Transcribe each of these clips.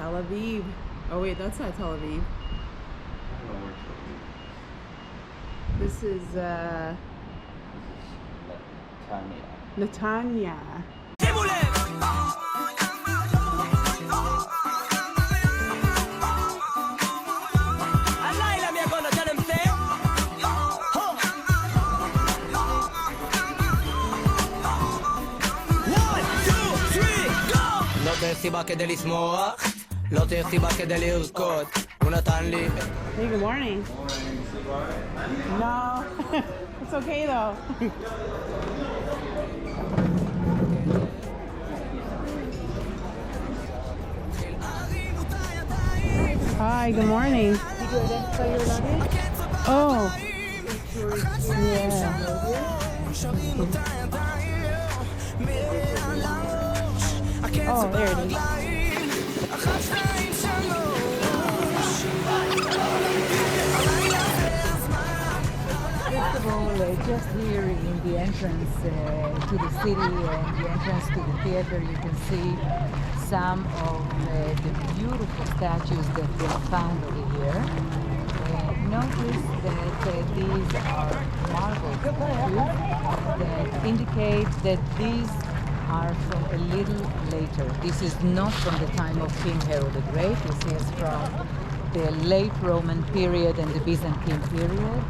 Tel Aviv. Oh wait, that's not Tel Aviv. I don't know where This is Netanya. Netanya. לא צריך סיבה כדי לשמוח, לא צריך סיבה כדי לרקוד, הוא נתן לי... Hey, good morning. No, it's okay though. Hi, good morning. Did you identify your luggage? Oh, Yeah. oh, there it is. First of all, just here in the entrance to the city and the entrance to the theater, you can see some of the beautiful statues that were found over here. Notice that these are marble statues that indicate that these are from a little later. This is not from the time of King Herod the Great. This is from the late Roman period and the Byzantine period.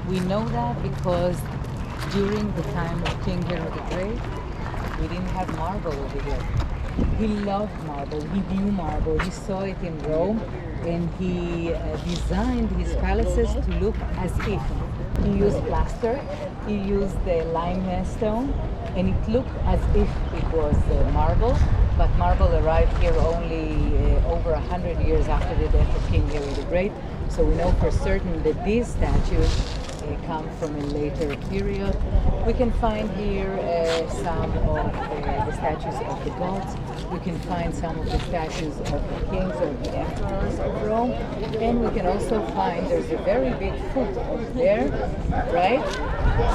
We know that because during the time of King Herod the Great, we didn't have marble over here. He loved marble, he knew marble, he saw it in Rome, and he designed his palaces to look as if. He used plaster, he used the limestone, and it looked as if it was marble, but marble arrived here only over 100 years after the death of King Herod the Great. So we know for certain that these statues come from a later period. We can find here some of the statues of the gods. We can find some of the statues of the kings or the emperors of Rome. And we can also find there's a very big foot over there, right?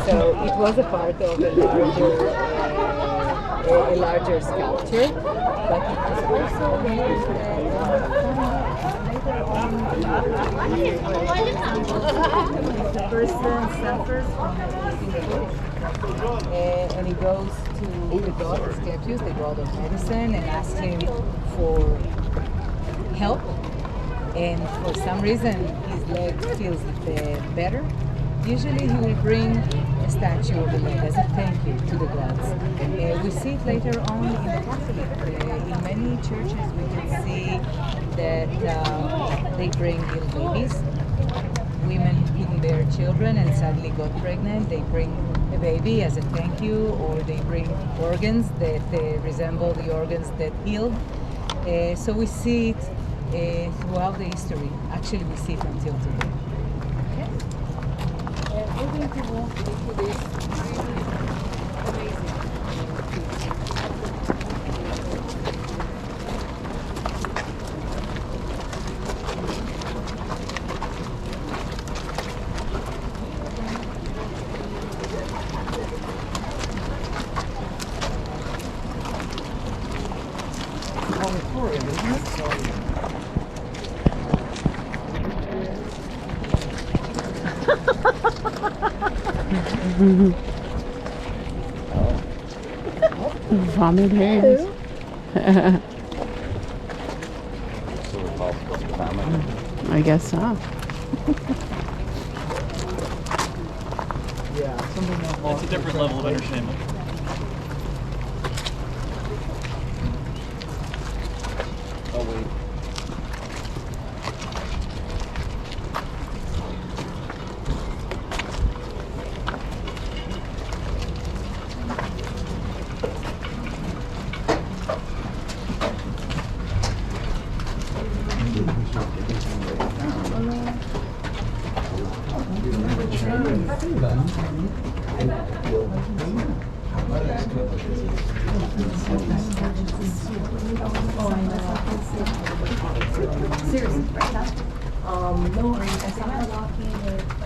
So it was a part of a larger sculpture, but it was also used later on. If the person suffers from a foot, and he goes to the god of statues, the god of medicine, and asks him for help, and for some reason his leg feels better, usually he will bring a statue of the leg as a thank you to the gods. We see it later on in the Catholic. In many churches we can see that they bring little babies. Women couldn't bear children and suddenly got pregnant. They bring a baby as a thank you, or they bring organs that resemble the organs that healed. So we see it throughout the history. Actually, we see it until today. We're going to walk into this really amazing Auditorium, isn't it? Vomit hands. So it's all supposed to family. I guess so. Yeah, something like It's a different level of entertainment. Oh wait.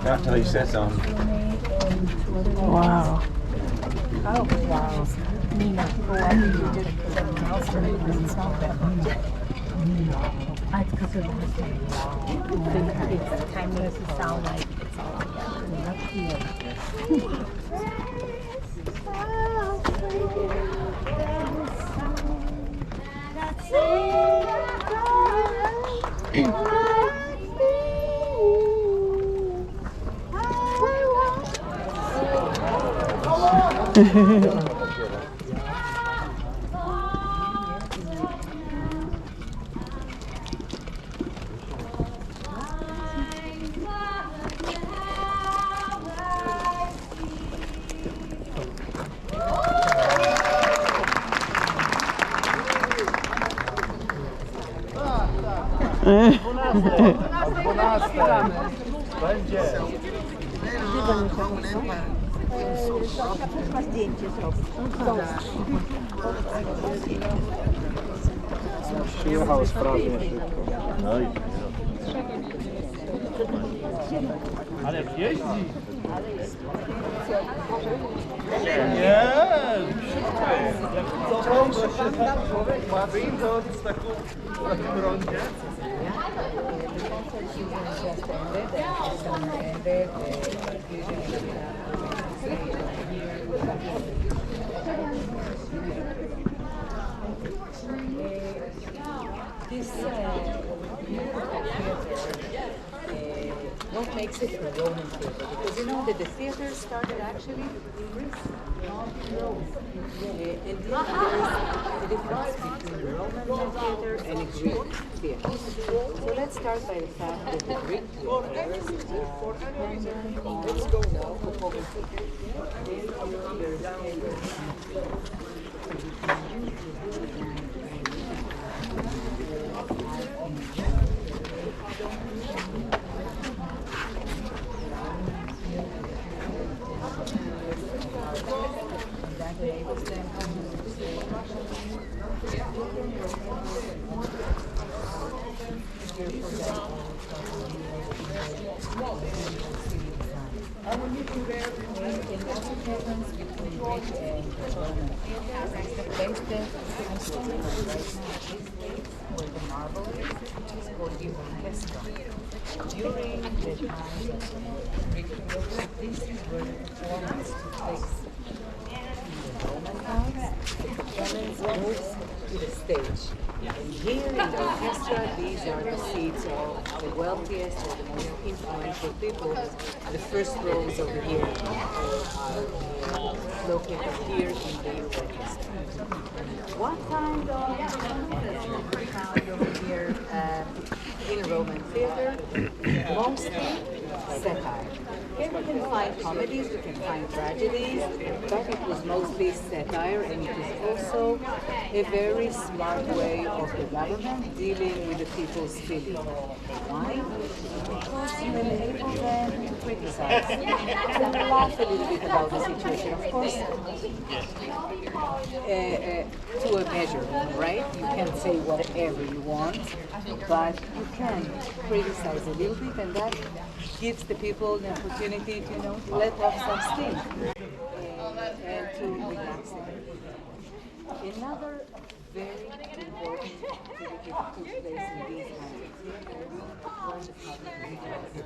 Not till he says something. Wow. Oh, wow. Nina, for what you did for someone else, right? It's not that much. It's timeless sound like it's all Przyjechał sprawnie szybko. No i Ale jeździ. Nie, co się tam człowiek ma wyjść z takim rondzie? What makes it a Roman theater? Because you know that the theater started actually in Greece, not in Rome. And then there's the difference between the Roman theater and a Greek theater. So let's start by the fact that the Greek theater let's go now. During the time of Greek theater, this is where the performance took place. In the Roman times, the performance moves to the stage. And here in the orchestra, these are the seats of the wealthiest or the most influential people. The first rows over here are located here in the orchestra. What kind of we found over here in a Roman theater? Mostly satire. Here we can find comedies, we can find tragedies, but it was mostly satire, and it was also a very smart way of the government dealing with the people's feelings. Why? Because you were able then to criticize and laugh a little bit about the situation. Of course, to a measure, right? You can say whatever you want, but you can criticize a little bit, and that gives the people the opportunity to, let off some steam and to relax it. Another very important activity that took place in these countries was the public meetings.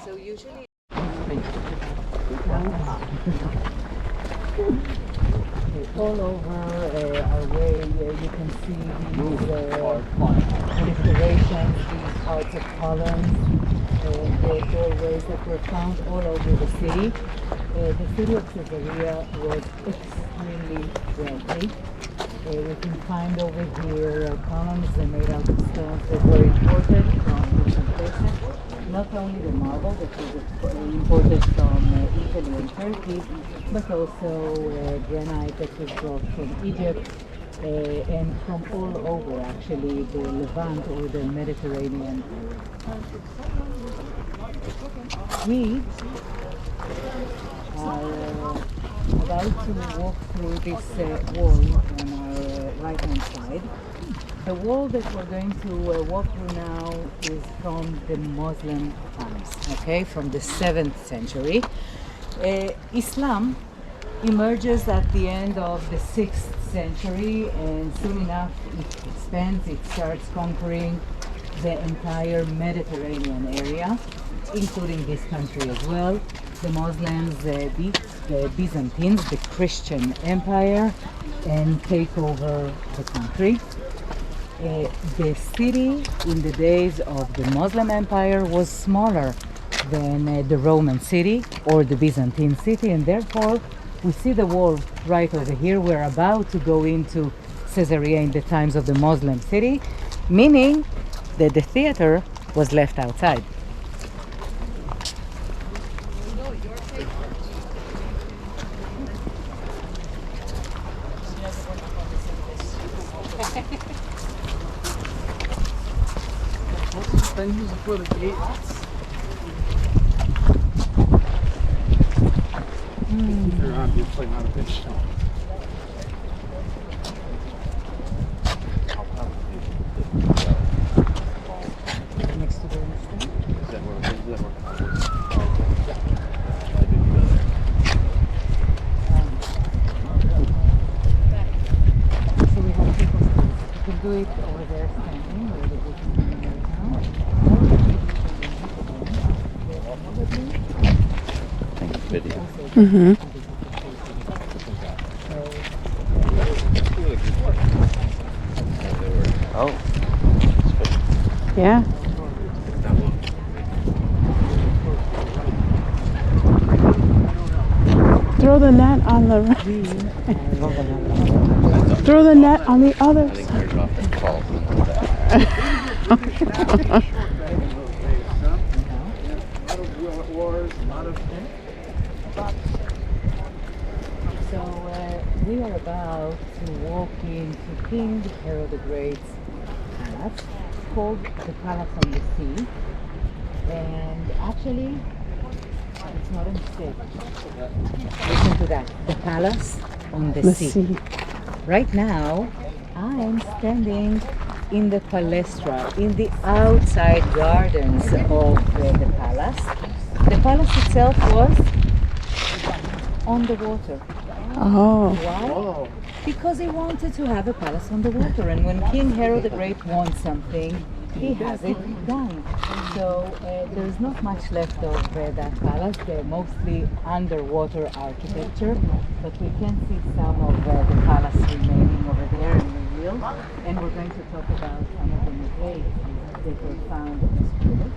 So usually all over our way you can see these decorations, these hearts of columns, the doorways that were found all over the city. The city of Caesarea was extremely wealthy. We can find over here columns made out of stones that were imported from different places. Not only the marble that was imported from Italy and Turkey, but also granite that was brought from Egypt and from all over, actually, the Levant or the Mediterranean. We are about to walk through this wall on our right-hand side. The wall that we're going to walk through now is from the Muslim times, okay, from the 7th century. Islam emerges at the end of the 6th century, and soon enough it expands, it starts conquering the entire Mediterranean area, including this country as well. The Muslims beat the Byzantines, the Christian Empire, and take over the country. The city in the days of the Muslim Empire was smaller than the Roman city or the Byzantine city, and therefore we see the wall right over here. We're about to go into Caesarea in the times of the Muslim city, meaning that the theater was left outside. Things before the gate. You're on, you're playing on a pitch. Next to the restaurant. Is that where I didn't go there. So we have people, you can do it over there standing, or the book is standing right now. I think it's video. Mm-hmm. Oh. Yeah. Throw the net on the right. Throw the net on the other I think side. they're off their calls and all that. Wars, a lot of So we are about to walk into King Herod the Great's palace, called the Palace on the Sea. And actually, it's not a mistake. Listen to that. The Palace on the The Sea. sea. Right now, I am standing in the palestra, in the outside gardens of the palace. The palace itself was on the water. Oh. Why? Because he wanted to have a palace on the water, and when King Herod the Great wants something, he has it done. So there's not much left of that palace. They're mostly underwater architecture, but we can see some of the palace remaining over there in the wheel. And we're going to talk about some of the mosaics that were found in this period.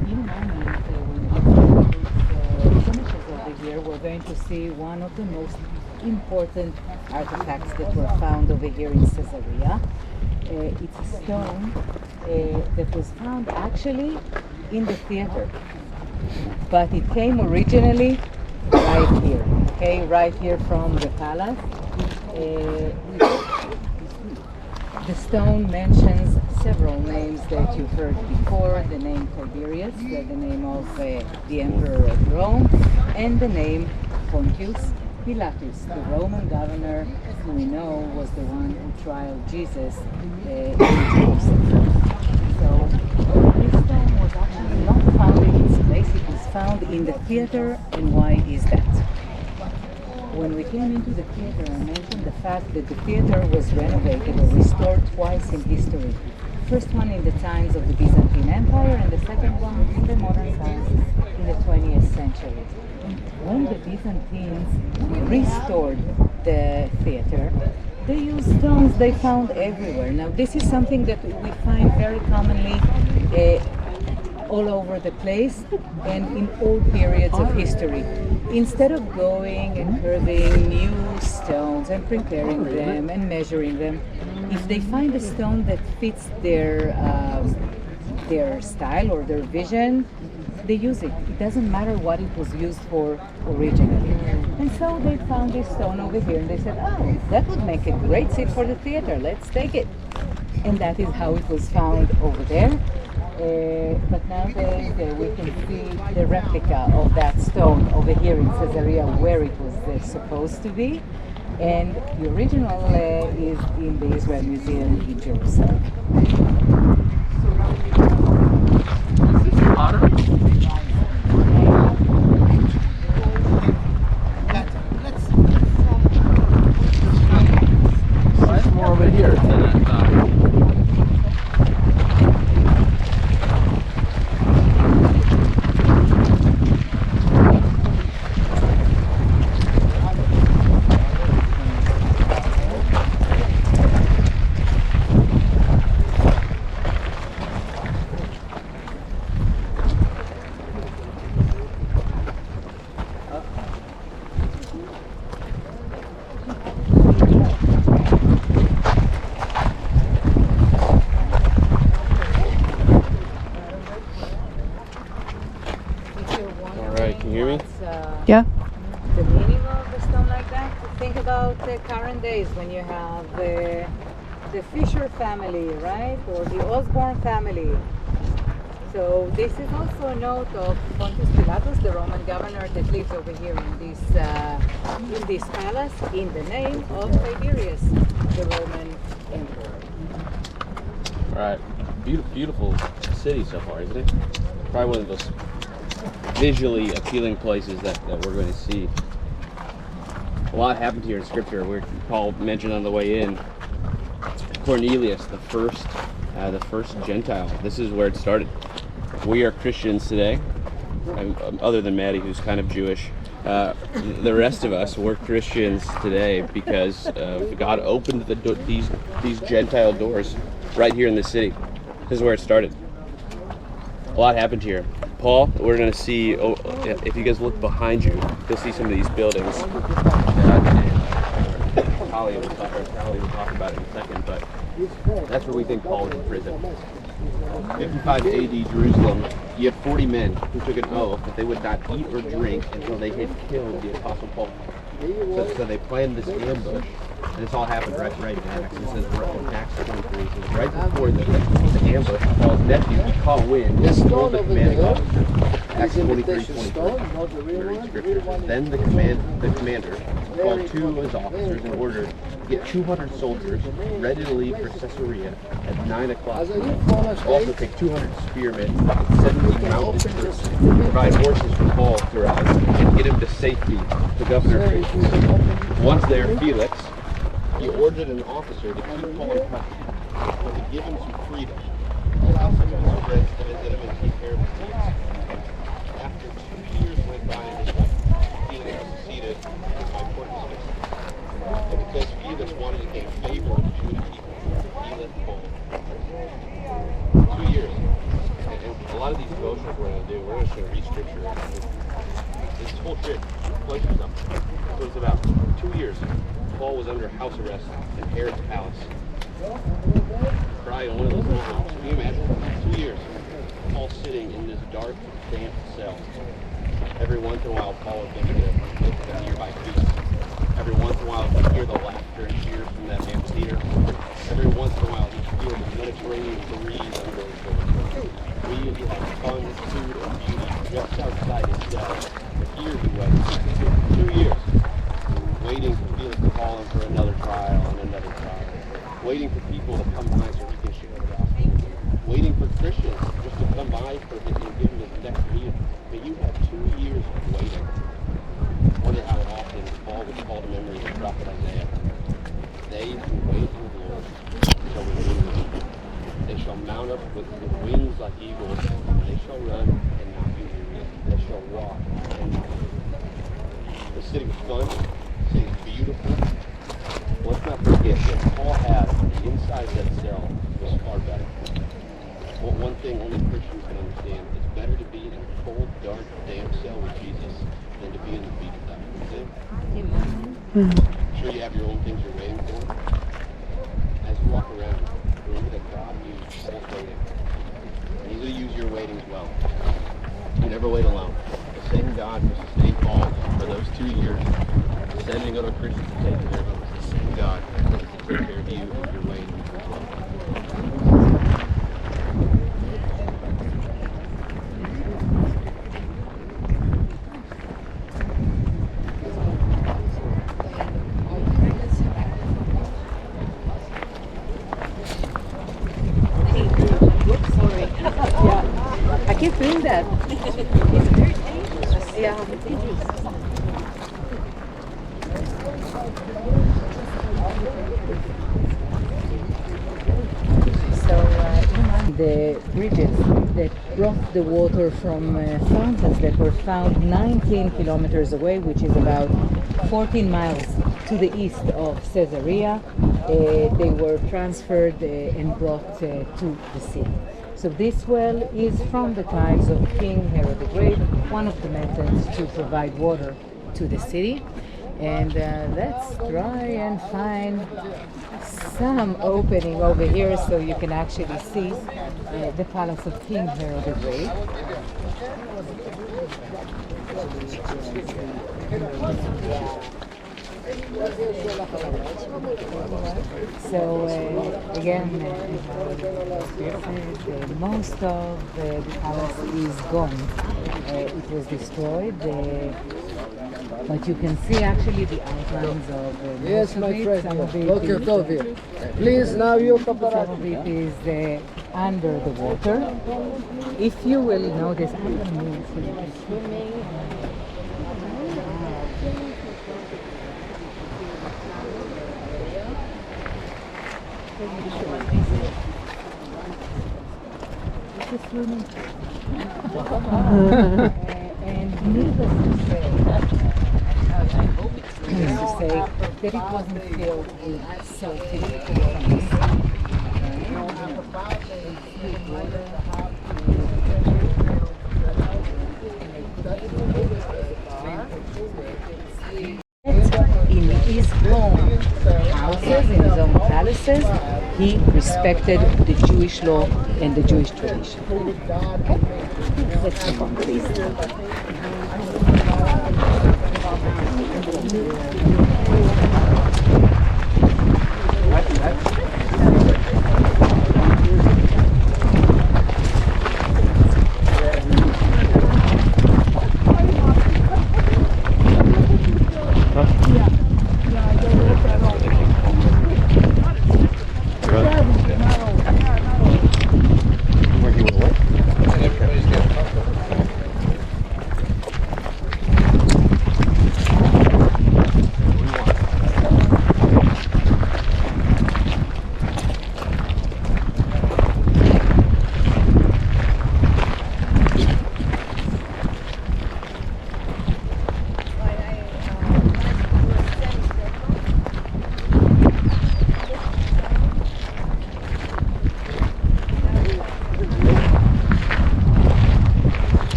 In a moment, when we finishes over here, we're going to see one of the most important artifacts that were found over here in Caesarea. It's a stone that was found actually in the theater, but it came originally right here, okay, right here from the palace. The stone mentions several names that you've heard before: the name Tiberius, the name of the Emperor of Rome, and the name Pontius Pilatus, the Roman governor who we know was the one who tried Jesus in Jerusalem. So this stone was actually not found in its place, it was found in the theater. And why is that? When we came into the theater, I mentioned the fact that the theater was renovated or restored twice in history. First one in the times of the Byzantine Empire, and the second one in the modern times in the 20th century. When the Byzantines restored the theater, they used stones they found everywhere. Now, this is something that we find very commonly all over the place and in all periods of history. Instead of going and curving new stones and preparing them and measuring them, if they find a stone that fits their style or their vision, they use it. It doesn't matter what it was used for originally. And so they found this stone over here and they said, oh, that would make a great seat for the theater, let's take it. And that is how it was found over there. But nowadays we can see the replica of that stone over here in Caesarea, where it was supposed to be. And the original is in the Israel Museum in Jerusalem. All right, can you hear me? Yeah. The meaning of the stone like that? Think about the current days when you have the Fisher family, right? Or the Osborne family. So this is also a note of Pontius Pilatus, the Roman governor that lives over here in this palace in the name of Tiberius, the Roman emperor. All right, beautiful city so far, isn't it? Probably one of those visually appealing places that we're going to see. A lot happened here in Scripture. Paul mentioned on the way in Cornelius, the first Gentile. This is where it started. We are Christians today, other than Maddie, who's kind of Jewish. The rest of us, we're Christians today because God opened these Gentile doors right here in the city. This is where it started. A lot happened here. Paul, we're going to see, if you guys look behind you, you'll see some of these buildings. Holly will talk about it in a second, but that's where we think Paul was in prison. 55 AD Jerusalem, you have 40 men who took an oath that they would not eat or drink until they had killed the Apostle Paul. So they planned this ambush, and this all happened right in Acts. It says in Acts 23, it says right before the ambush, Paul's nephew, he caught wind and told the commanding officer. Acts 23:23. Then the commander called two of his officers and ordered to get 200 soldiers ready to leave for Caesarea at 9 o'clock. Also take 200 spearmen and 70 mounted troops, provide horses for Paul to ride, and get him to safety to Governor Felix. Once there, Felix, he ordered an officer to keep Paul in custody, but to give him some freedom, allow some of his friends to visit him and take care of his needs. After 2 years went by and his wife, Felix was succeeded by Porcius Festus. And because Felix wanted to gain favor with the Jewish people, he let Paul. 2 years. And a lot of these devotions we're going to do, we're just going to read scripture. This whole trip, pleasures up. So it's about 2 years. Paul was under house arrest in Herod's palace. Probably one of those moments. Can you imagine? 2 years. Paul sitting in this dark, damp cell. Every once in a while, Paul would go to a nearby feast. Every once in a while, he'd hear the laughter and cheers from that amphitheater. Every once in a while, he'd feel the Mediterranean breeze under his shoulders. He had fun, food, and beauty just outside his cell. But here he was, 2 years, waiting for Felix to call him for another trial and another trial. Waiting for people to come by so he can share the gospel. Waiting for Christians just to come by for him and give him his next meal. But you have 2 years of waiting. I wonder how often Paul would call to memory the prophet Isaiah. They who wait on the Lord shall renew their strength. They shall mount up with wings like eagles. They shall run and not be weary. They shall walk and not be weary. The city was fun. The city was beautiful. Let's not forget that Paul had on the inside of that cell was far better. Well, one thing only Christians can understand, it's better to be in a cold, dark, damp cell with Jesus than to be in the beach without him. I'm sure you have your own things you're waiting for. As you walk around, remember that God used Paul's waiting. And He's going to use your waiting as well. You never wait alone. The same God who sustained Paul for those 2 years, sending other Christians to take care of him, is the same God who will take care of you if you're waiting as well. I keep doing that. It's very dangerous. Yeah. So the bridges that brought the water from fountains that were found 19 kilometers away, which is about 14 miles to the east of Caesarea, they were transferred and brought to the city. So this well is from the times of King Herod the Great, one of the methods to provide water to the city. And let's try and find some opening over here so you can actually see the palace of King Herod the Great. So again, most of the palace is gone. It was destroyed, but you can see actually the outlines of Yes, my friend. Some of it Boker is, Tov here. Please, now you some of it is under the water. If you will notice, I'm going to move so you can see. And needless to say that it wasn't filled with salty in his own houses, in his own palaces, he respected the Jewish law and the Jewish tradition. Okay? Let's move on, please.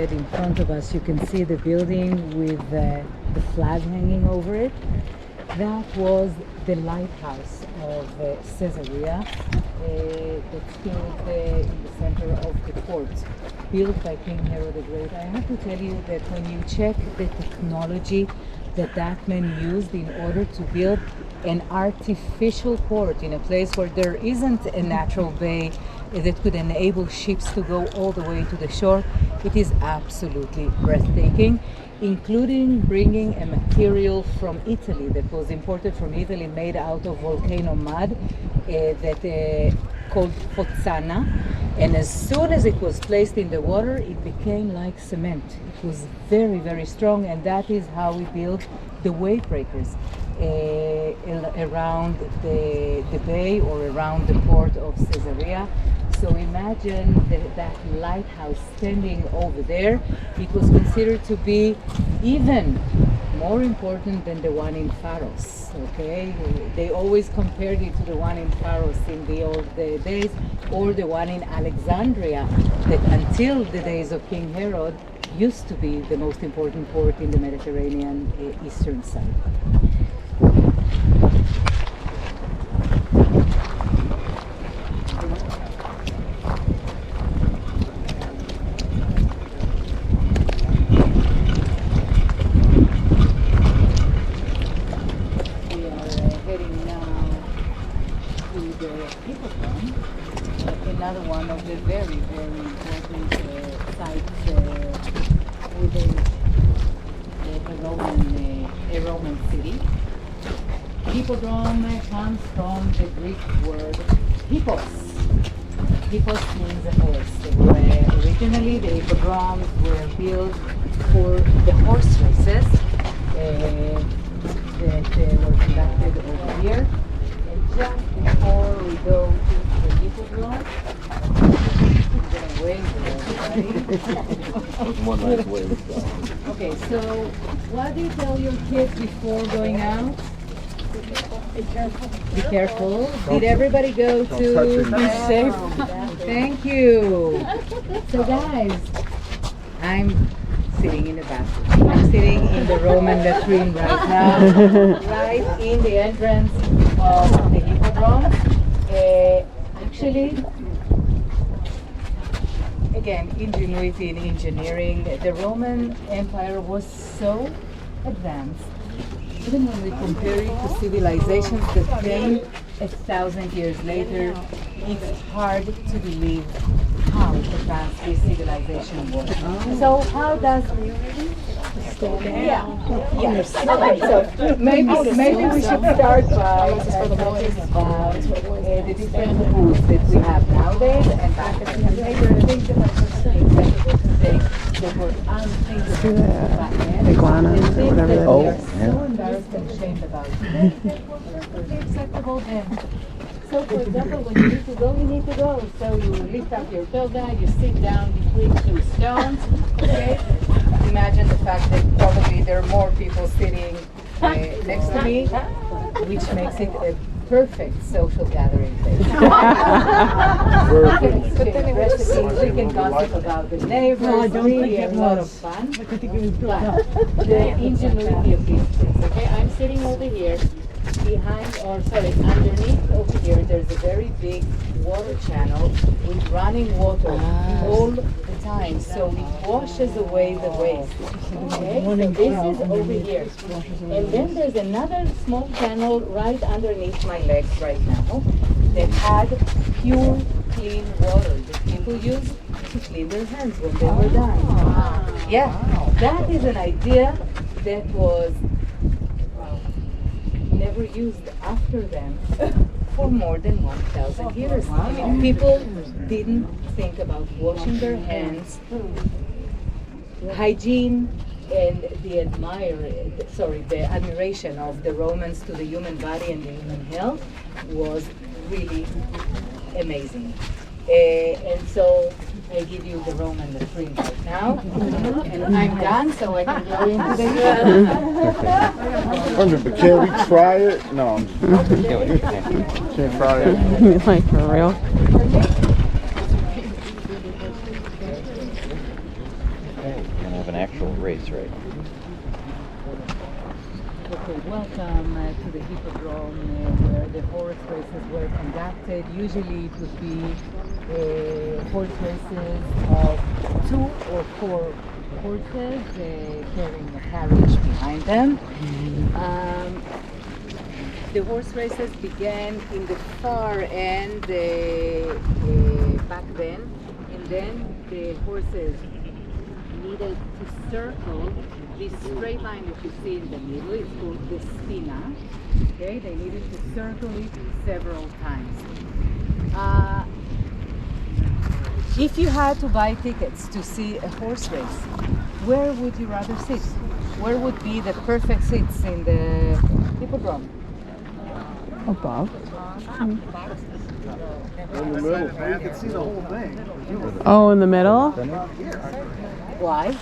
In front of us you can see the building with the flag hanging over it. That was the lighthouse of Caesarea that stood in the center of the port, built by King Herod the Great. I have to tell you that when you check the technology that man used in order to build an artificial port in a place where there isn't a natural bay that could enable ships to go all the way to the shore, it is absolutely breathtaking, including bringing a material from Italy that was imported from Italy, made out of volcano mud, called pozzana. And as soon as it was placed in the water, it became like cement. It was very, very strong, and that is how we built the wave breakers around the bay or around the port of Caesarea. So imagine that lighthouse standing over there. It was considered to be even more important than the one in Pharos. Okay, they always compared it to the one in Pharos in the old days, or the one in Alexandria, that until the days of King Herod used to be the most important port in the Mediterranean eastern side. Another one of the very, very important sites within a Roman city. Hippodrome comes from the Greek word hippos. Hippos means a horse. Originally, the hippodromes were built for the horse races that were conducted over here. And just before we go to the hippodrome, I'm going to wave One nice way to go. Okay, so what do you tell your kids before going out? Be careful. Did everybody go to be safe? Thank you. So guys, I'm sitting in the bathroom. I'm sitting in the Roman latrine right now, right in the entrance of the Hippodrome. Actually, again, ingenuity in engineering. The Roman Empire was so advanced, even when we compare it to civilizations that came 1,000 years later, it's hard to believe how advanced this civilization was. So how does yes. So maybe we should start by talking about the different foods that we have nowadays and back then. Later, things that are acceptable today that were unthinkable back then. Iguanas And or things whatever that that we is. are so embarrassed and ashamed about today that were perfectly acceptable then. So, for example, when you need to go, you need to go. So you lift up your toga, you sit down between two stones, okay? Imagine the fact that probably there are more people sitting next to me, which makes it a perfect social gathering place. We can exchange recipes, we can gossip about the neighbors, really a lot of fun. But the ingenuity of these things, okay? I'm sitting over here. Underneath over here, there's a very big water channel with running water all the time, so it washes away the waste. Okay, so this is over here. And then there's another small channel right underneath my legs right now that had pure, clean water that people use to clean their hands when they were done. Yeah, that is an idea that was never used after them for more than 1,000 years. People didn't think about washing their hands, hygiene, and the admiration of the Romans to the human body and the human health was really amazing. And so I give you the Roman latrine right now, and I'm done, so I can go into the Wonder, but can we try it? No. Can't try it. Like for real? We're gonna have an actual race, right? Okay, welcome to the Hippodrome where the horse races were conducted. Usually it would be horse races of 2 or 4 horses carrying a carriage behind them. The horse races began in the far end back then, and then the horses needed to circle this straight line that you see in the middle. It's called the spina. Okay, they needed to circle it several times. If you had to buy tickets to see a horse race, where would you rather sit? Where would be the perfect seats in the Hippodrome? Above. In the middle. You can see the whole thing. Oh, in the middle? Why?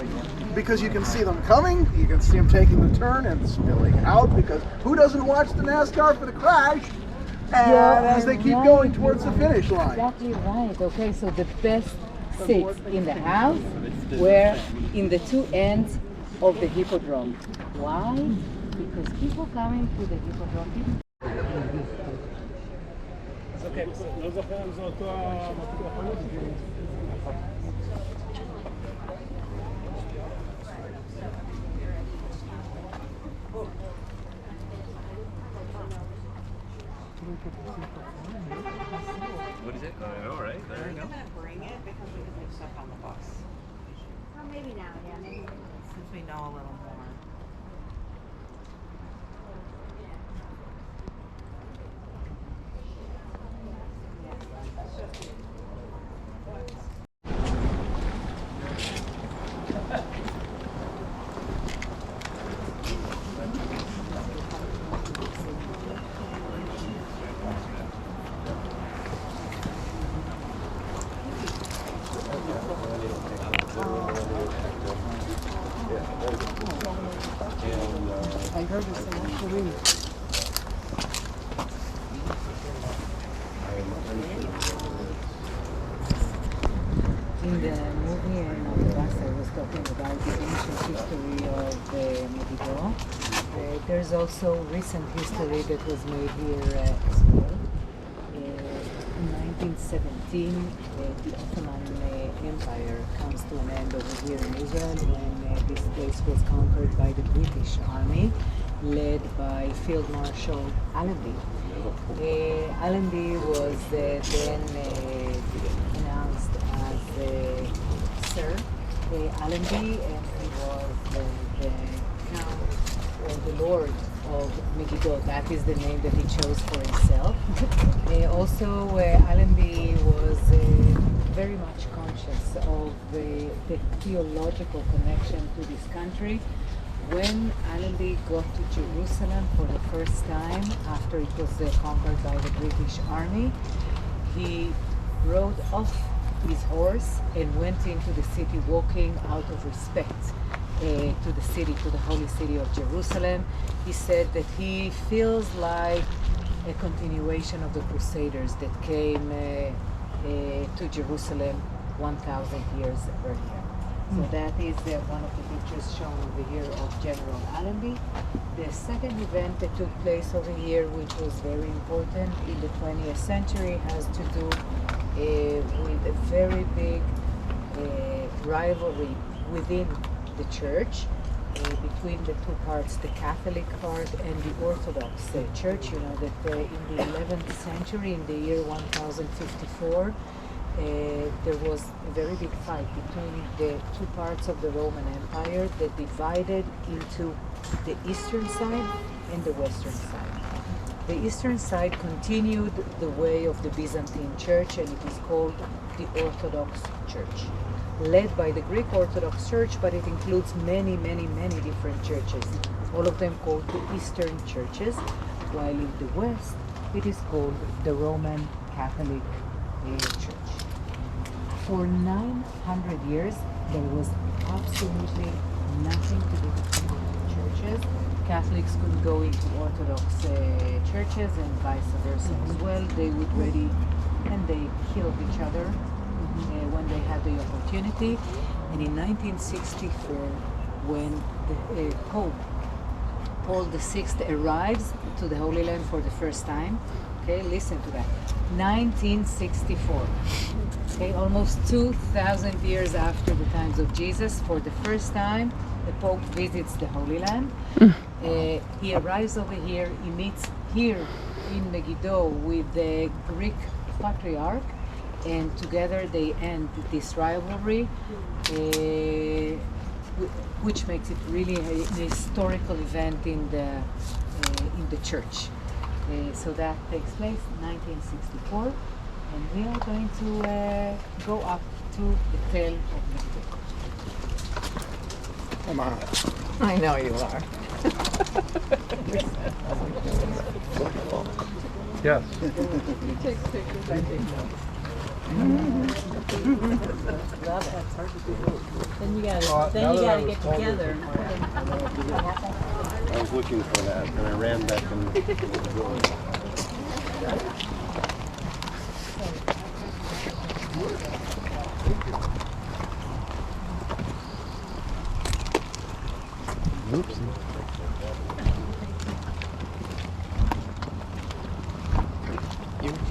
Because you can see them coming, you can see them taking the turn and spilling out, because who doesn't watch the NASCAR for the crash? And as they keep going towards the finish line. Exactly right. Okay, so the best seats in the house were in the 2 ends of the Hippodrome. Why? Because people coming to the Hippodrome. What is it? I know, right? There you go. Bring it because we can put stuff on the bus. Well, maybe now, yeah. Maybe. Since we know a little more. I heard it's an actually. In the movie and on the bus, I was talking about the ancient history of Megiddo. There's also recent history that was made here as well. In 1917, the Ottoman Empire comes to an end over here in Israel when this place was conquered by the British Army, led by Field Marshal Allenby. Allenby was then announced as Sir Allenby, and he was the Count or the Lord of Megiddo. That is the name that he chose for himself. Also, Allenby was very much conscious of the theological connection to this country. When Allenby got to Jerusalem for the first time after it was conquered by the British Army, he rode off his horse and went into the city walking out of respect to the city, to the holy city of Jerusalem. He said that he feels like a continuation of the Crusaders that came to Jerusalem 1,000 years earlier. So that is one of the pictures shown over here of General Allenby. The second event that took place over here, which was very important in the 20th century, has to do with a very big rivalry within the church between the two parts, the Catholic part and the Orthodox church. You know that in the 11th century, in the year 1054, there was a very big fight between the two parts of the Roman Empire that divided into the eastern side and the western side. The eastern side continued the way of the Byzantine Church, and it is called the Orthodox Church, led by the Greek Orthodox Church, but it includes many, many, many different churches, all of them called the Eastern Churches, while in the West it is called the Roman Catholic Church. For 900 years, there was absolutely nothing to do between the churches. Catholics couldn't go into Orthodox churches and vice versa as well. They would ready and they killed each other when they had the opportunity. And in 1964, when the Pope Paul VI arrives to the Holy Land for the first time, okay, listen to that, 1964. Okay, almost 2,000 years after the times of Jesus, for the first time, the Pope visits the Holy Land. He arrives over here, he meets here in Megiddo with the Greek Patriarch, and together they end this rivalry, which makes it really a historical event in the church. So that takes place in 1964. And we are going to go up to the Tel Megiddo. Come on. I know you are. Yes. He takes pictures, I take notes. Love it. Then you gotta get together. I was looking for that, and I ran back and Oops.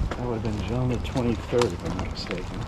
That would have been John the 23rd, if I'm not mistaken.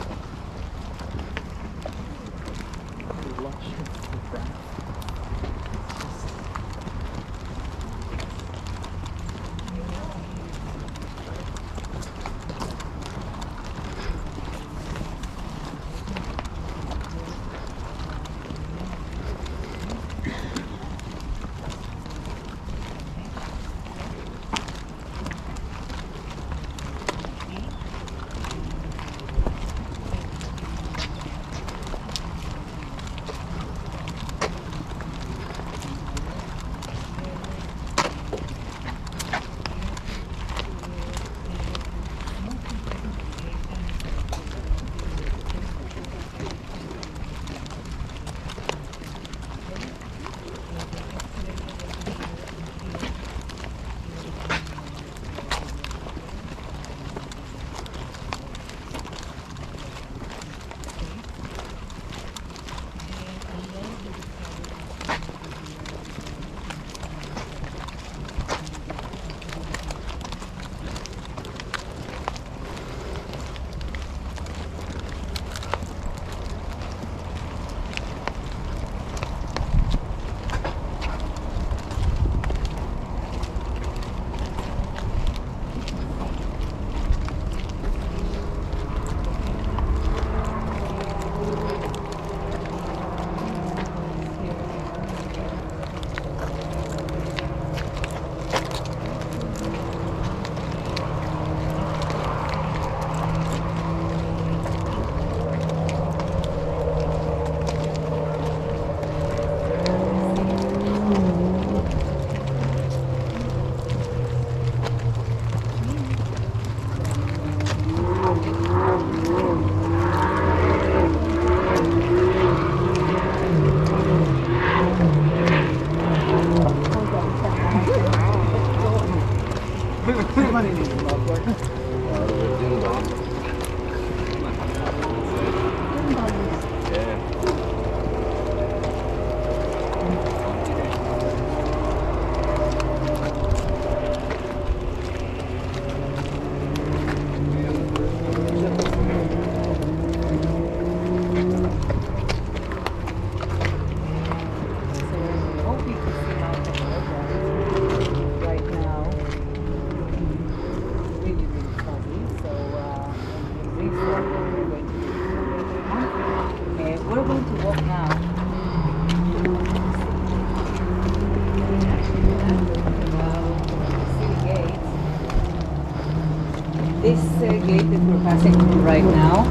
gate that we're passing through right now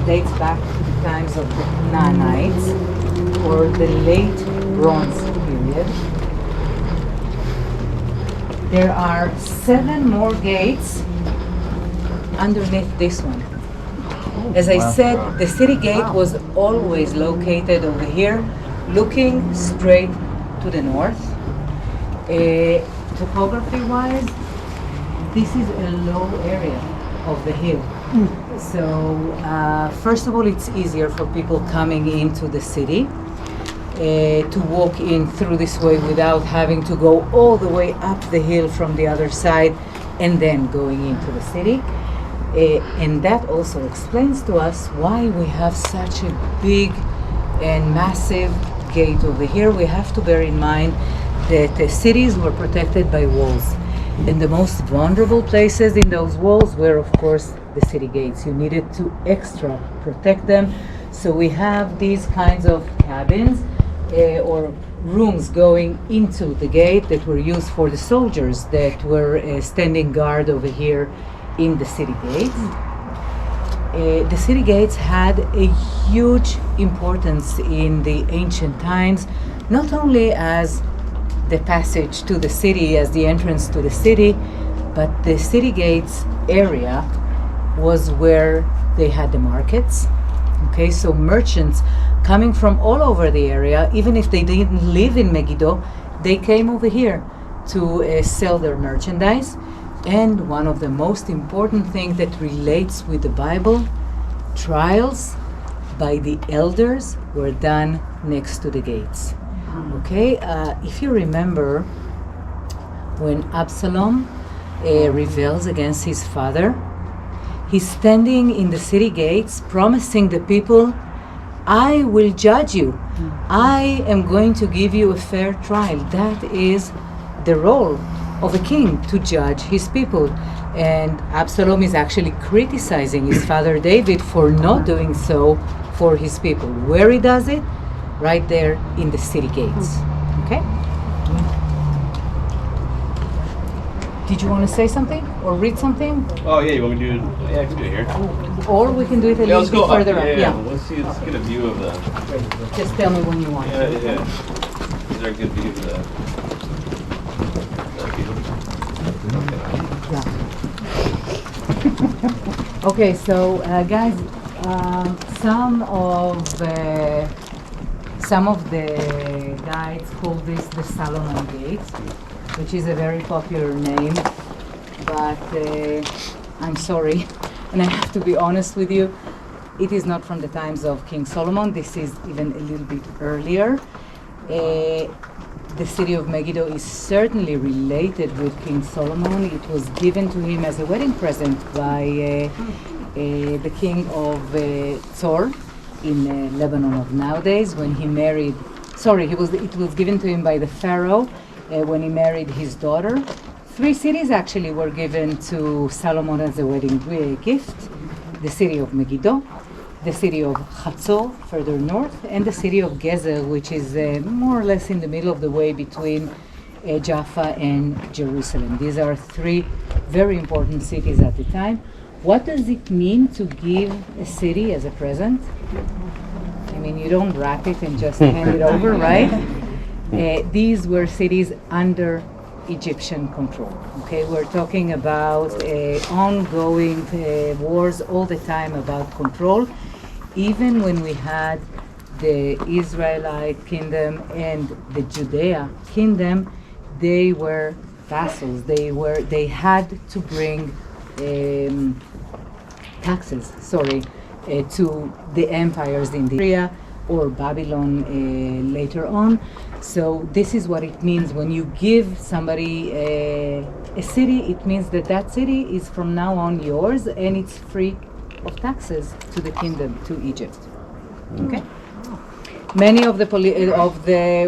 dates back to the times of the Canaanites or the late Bronze period. There are 7 more gates underneath this one. As I said, the city gate was always located over here, looking straight to the north. Topography-wise, this is a low area of the hill. So, first of all, it's easier for people coming into the city to walk in through this way without having to go all the way up the hill from the other side and then going into the city. And that also explains to us why we have such a big and massive gate over here. We have to bear in mind that the cities were protected by walls. And the most vulnerable places in those walls were, of course, the city gates. You needed to extra protect them. So we have these kinds of cabins or rooms going into the gate that were used for the soldiers that were standing guard over here in the city gates. The city gates had a huge importance in the ancient times, not only as the passage to the city, as the entrance to the city, but the city gates area was where they had the markets. Okay, so merchants coming from all over the area, even if they didn't live in Megiddo, they came over here to sell their merchandise. And one of the most important things that relates with the Bible, trials by the elders were done next to the gates. Okay, if you remember when Absalom rebels against his father, he's standing in the city gates promising the people, I will judge you. I am going to give you a fair trial. That is the role of a king, to judge his people. And Absalom is actually criticizing his father David for not doing so for his people. Where he does it? Right there in the city gates. Okay? Did you want to say something or read something? Oh yeah, you want me to do it? Yeah, I can do it here. Or we can do it a little Let's bit go up. further up. Yeah. Let's get a view of the. Just tell me when you want. Yeah. Is there a good view of the? Yeah. Okay, so guys, some of the guides call this the Solomon Gate, which is a very popular name, but I'm sorry, and I have to be honest with you, it is not from the times of King Solomon. This is even a little bit earlier. The city of Megiddo is certainly related with King Solomon. It was given to him as a wedding present by the king of Tzor in Lebanon of nowadays when he married. It was given to him by the pharaoh when he married his daughter. 3 cities actually were given to Solomon as a wedding gift: the city of Megiddo, the city of Hatzor, further north, and the city of Gezer, which is more or less in the middle of the way between Jaffa and Jerusalem. These are 3 very important cities at the time. What does it mean to give a city as a present? I mean, you don't wrap it and just hand it over, right? These were cities under Egyptian control. Okay, we're talking about ongoing wars all the time about control. Even when we had the Israelite kingdom and the Judea kingdom, they were vassals. They had to bring taxes, to the empires in the area or Babylon later on. So this is what it means when you give somebody a city. It means that that city is from now on yours and it's free of taxes to the kingdom, to Egypt. Okay. Many of the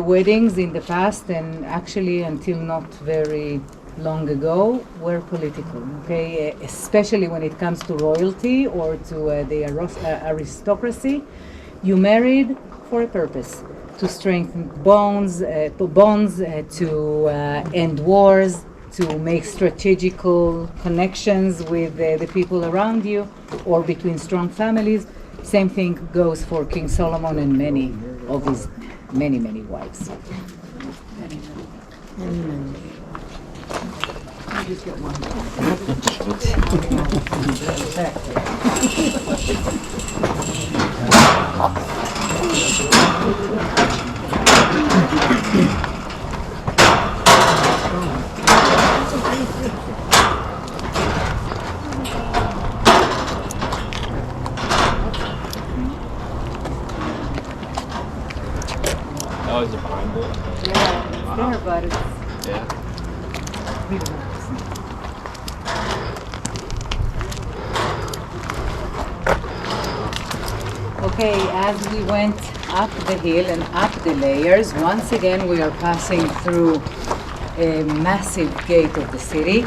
weddings in the past, and actually until not very long ago, were political. Okay, especially when it comes to royalty or to the aristocracy. You married for a purpose: to strengthen bonds, to end wars, to make strategical connections with the people around you or between strong families. Same thing goes for King Solomon and many of his many wives. Oh, is it behind it? Yeah, it's there, but it's Yeah. really nice. Okay, as we went up the hill and up the layers, once again we are passing through a massive gate of the city.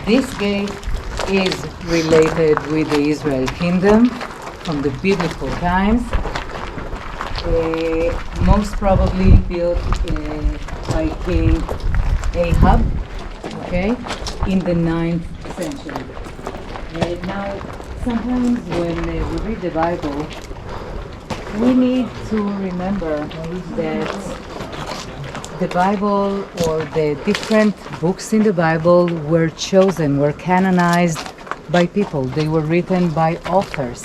This gate is related with the Israel kingdom from the biblical times. Most probably built by King Ahab, okay, in the 9th century. Now, sometimes when we read the Bible, we need to remember that the Bible or the different books in the Bible were chosen, were canonized by people. They were written by authors.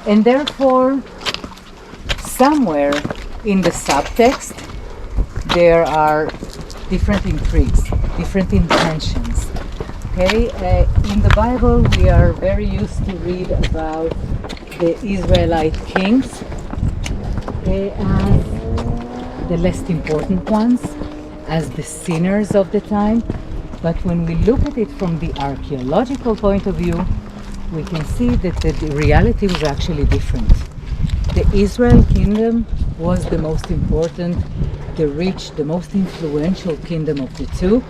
And therefore, somewhere in the subtext, there are different intrigues, different intentions. Okay, in the Bible, we are very used to read about the Israelite kings as the less important ones, as the sinners of the time. But when we look at it from the archaeological point of view, we can see that the reality was actually different. The Israel kingdom was the most important, the rich, the most influential kingdom of the two,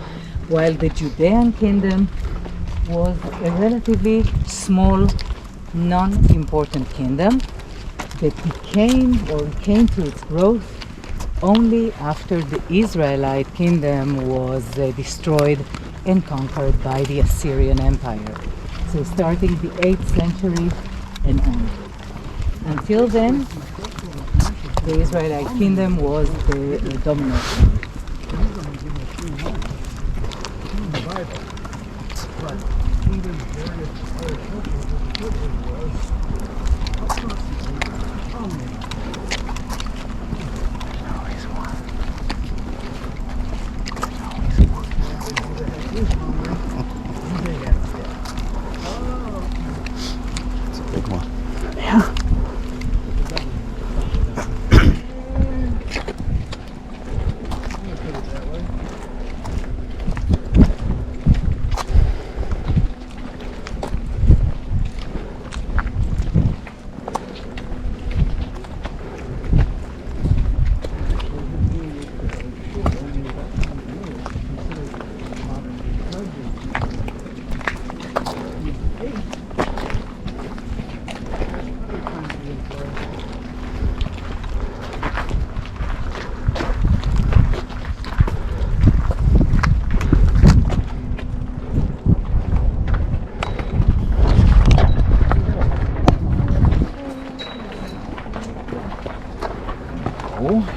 while the Judean kingdom was a relatively small, non-important kingdom that came to its growth only after the Israelite kingdom was destroyed and conquered by the Assyrian Empire. So starting the 8th century and on. Until then, the Israelite kingdom was the dominant one. It's a big one.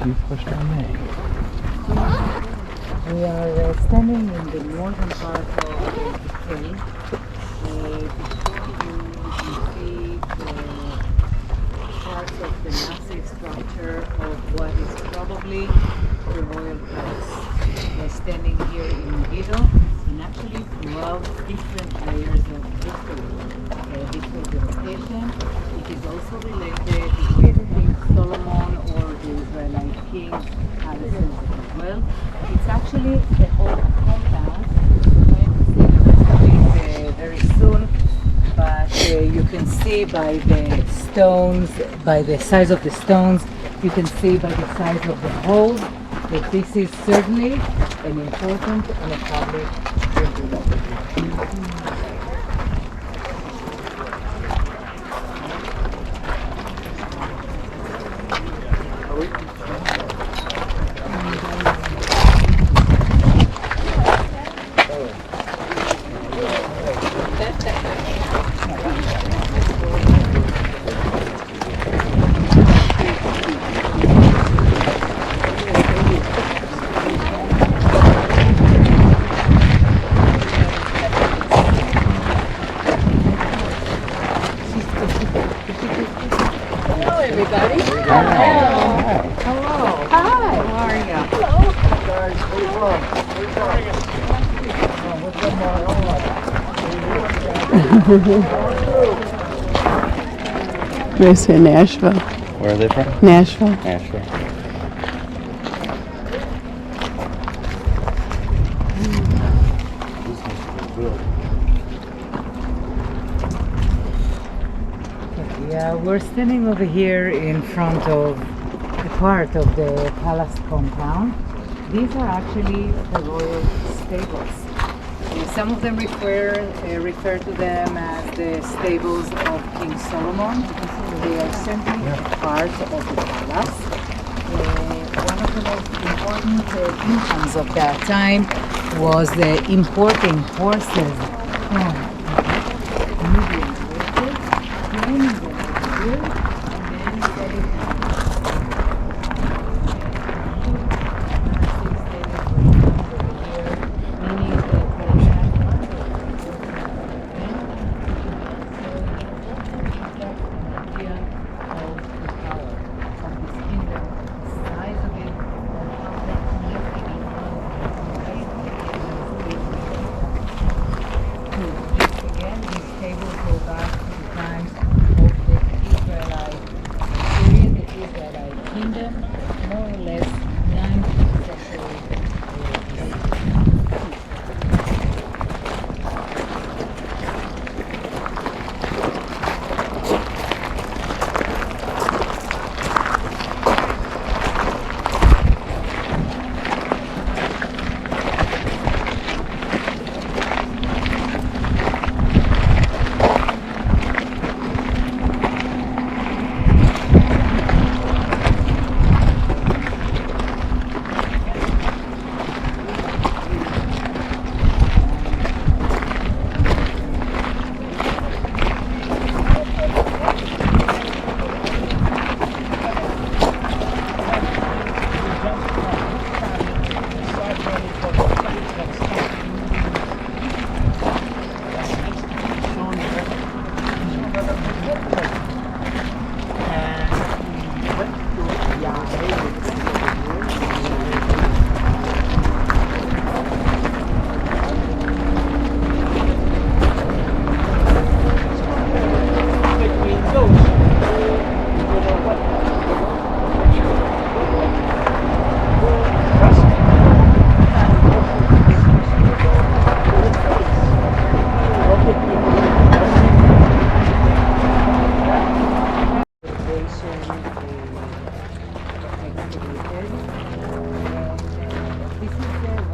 You pushed on me. We are standing in the northern part of the city. You can see parts of the massive structure of what is probably the royal palace. We're standing here in Megiddo, and actually throughout different layers of history. This was the location. It is also related with King Solomon or the Israelite kings palaces as well. It's actually the whole compound. We're going to see the rest of it very soon, but you can see by the stones, by the size of the stones, you can see by the size of the holes that this is certainly an important and a public building. They say Nashville. Where are they from? Nashville. Nashville. Yeah, we're standing over here in front of a part of the palace compound. These are actually the royal stables. Some of them refer to them as the stables of King Solomon. They are simply part of the palace. One of the most important incomes of that time was importing horses from Nubian horses, training them over here, and then selling them.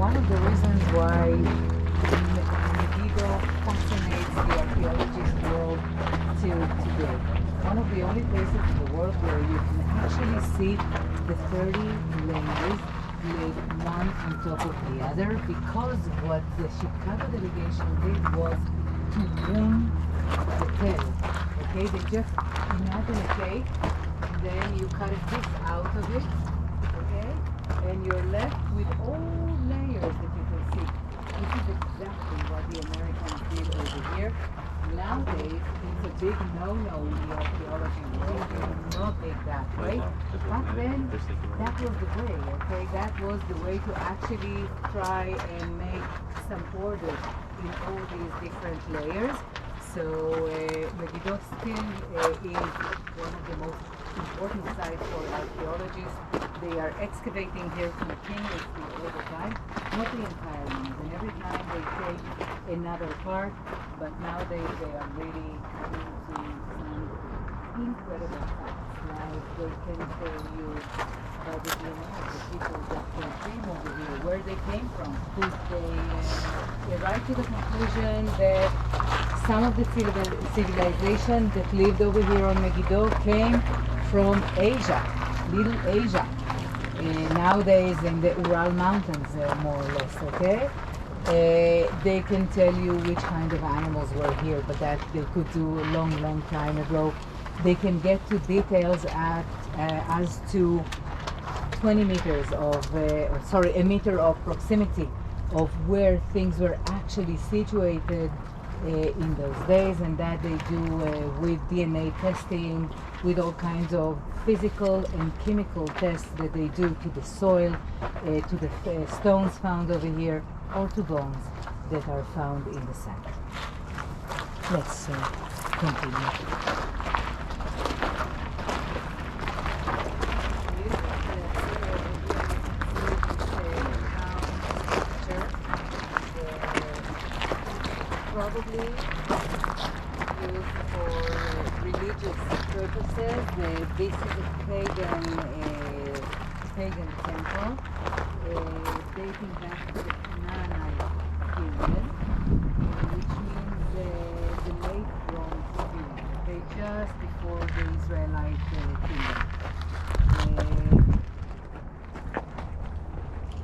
One of the reasons why Megiddo fascinates the archaeologist world till today. One of the only places in the world where you can actually see the 30 layers laid one on top of the other, because what the Chicago delegation did was to wound the tail. Okay, they just imagine a cake, then you cut a piece out of it, okay, and you're left with all layers that you can see. This is exactly what the Americans did over here. Nowadays, it's a big no-no in the archaeology world. They do not make that way. Back then, that was the way, okay? That was the way to actually try and make some order in all these different layers. So Megiddo still is one of the most important sites for archaeologists. They are excavating here continuously all the time, not the entire land, and every time they take another part, but nowadays they are really coming to some incredible facts. Like they can tell you by the DNA of the people that came over here, where they came from. They arrived to the conclusion that some of the civilization that lived over here on Megiddo came from Asia, Little Asia. Nowadays in the Ural Mountains, more or less, okay? They can tell you which kind of animals were here, but that they could do a long, long time ago. They can get to details as to 20 meters of, a meter of proximity of where things were actually situated in those days, and that they do with DNA testing, with all kinds of physical and chemical tests that they do to the soil, to the stones found over here, or to bones that are found in the sand. Let's continue. Probably used for religious purposes. This is a pagan temple dating back to the Canaanite period, which means the late Bronze period, okay, just before the Israelite kingdom.